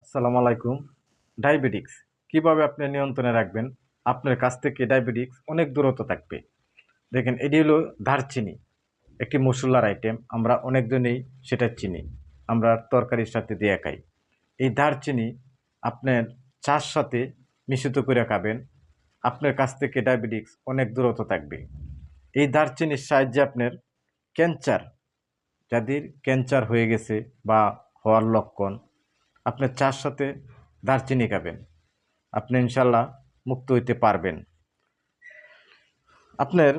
আসসালামু আলাইকুম। ডায়াবেটিক্স কিভাবে আপনি নিয়ন্ত্রণে রাখবেন? আপনার কাছ থেকে ডায়াবেটিক্স অনেক দূরত্ব থাকবে। দেখেন এটি হলো দারচিনি, একটি মসলার আইটেম। আমরা অনেকজনেই সেটা চিনি। আমরা তরকারির সাথে দিয়ে খাই। এই দারচিনি আপনার চার সাথে মিশ্রিত করে খাবেন। আপনার কাছ থেকে ডায়াবেটিক্স অনেক দূরত্ব থাকবে। এই দারচিনির সাহায্যে আপনার ক্যান্সার, যাদের ক্যান্সার হয়ে গেছে বা হওয়ার লক্ষণ, আপনার চার সাথে দারচিনি খাবেন, আপনি ইনশাল্লাহ মুক্ত হইতে পারবেন। আপনার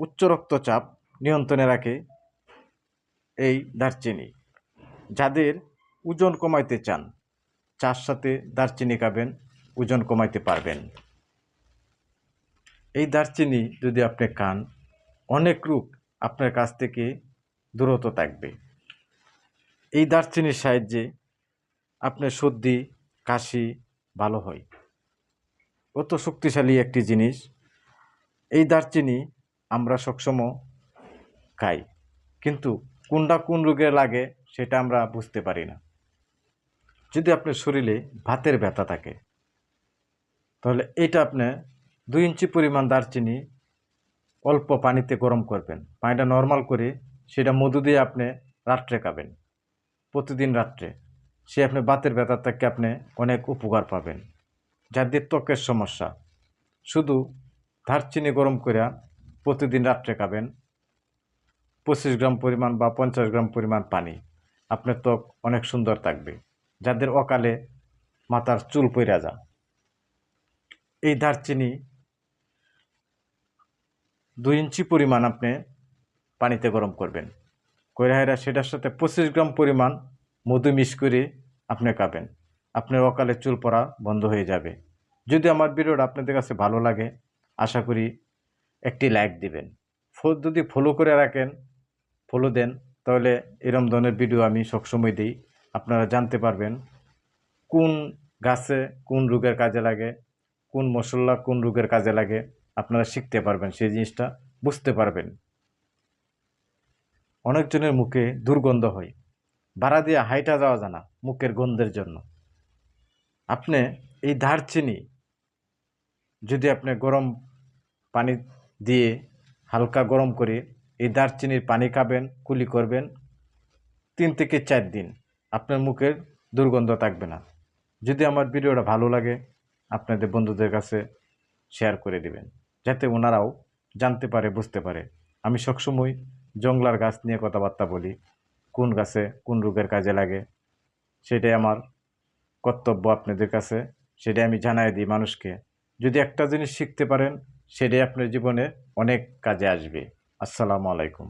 উচ্চ রক্তচাপ নিয়ন্ত্রণে রাখে এই দারচিনি। যাদের ওজন কমাইতে চান, চার সাথে দারচিনি খাবেন, ওজন কমাইতে পারবেন। এই দারচিনি যদি আপনি খান, অনেক রোগ আপনার কাছ থেকে দূরত থাকবে। এই দারচিনির সাহায্যে আপনার সর্দি কাশি ভালো হয়। অত শক্তিশালী একটি জিনিস। এই দারচিনি আমরা সবসময় খাই, কিন্তু কোনটা কোন রোগে লাগে সেটা আমরা বুঝতে পারি না। যদি আপনার শরীরে ভাতের ব্যথা থাকে, তাহলে এটা আপনি 2 ইঞ্চি পরিমাণ দারচিনি অল্প পানিতে গরম করবেন। পানিটা নর্মাল করে সেটা মধু দিয়ে আপনি রাত্রে খাবেন, প্রতিদিন রাত্রে। সে আপনি বাতের ব্যথা থেকে আপনি অনেক উপকার পাবেন। যাদের ত্বকের সমস্যা, শুধু দারচিনি গরম করে প্রতিদিন রাত্রে খাবেন, 25 গ্রাম পরিমাণ বা 50 গ্রাম পরিমাণ পানি, আপনার ত্বক অনেক সুন্দর থাকবে। যাদের অকালে মাথার চুল পইরা যায়, এই দারচিনি 2 ইঞ্চি পরিমাণ আপনি পানিতে গরম করবেন, কইরা সেটার সাথে 25 গ্রাম পরিমাণ মধু মিক্স করে আপনি খাবেন। আপনার অকালে চুল পড়া বন্ধ হয়ে যাবে। যদি আমার ভিডিওটা আপনাদের কাছে ভালো লাগে, আশা করি একটি লাইক দিবেন। যদি ফলো করে রাখেন, ফলো দেন, তাহলে এরম ধরনের ভিডিও আমি সবসময় দিই। আপনারা জানতে পারবেন কোন গাছে কোন রোগের কাজে লাগে, কোন মশলা কোন রোগের কাজে লাগে। আপনারা শিখতে পারবেন, সেই জিনিসটা বুঝতে পারবেন। অনেকজনের মুখে দুর্গন্ধ হয়, বাড়া দিয়ে হাইটা যাওয়া যায় না মুখের গন্ধের জন্য। আপনি এই দারচিনি যদি আপনি গরম পানি দিয়ে হালকা গরম করে এই দারচিনির পানি খাবেন, কুলি করবেন, 3 থেকে 4 দিন আপনার মুখের দুর্গন্ধ থাকবে না। যদি আমার ভিডিওটা ভালো লাগে, আপনাদের বন্ধুদের কাছে শেয়ার করে দিবেন, যাতে ওনারাও জানতে পারে, বুঝতে পারে। আমি সবসময় জংলার গাছ নিয়ে কথাবার্তা বলি, কোন গাছে কোন রোগের কাজে লাগে, সেটাই আমার কর্তব্য আপনাদের কাছে, সেটাই আমি জানাই দিই মানুষকে। যদি একটা জিনিস শিখতে পারেন, সেটাই আপনার জীবনে অনেক কাজে আসবে। আসসালামু আলাইকুম।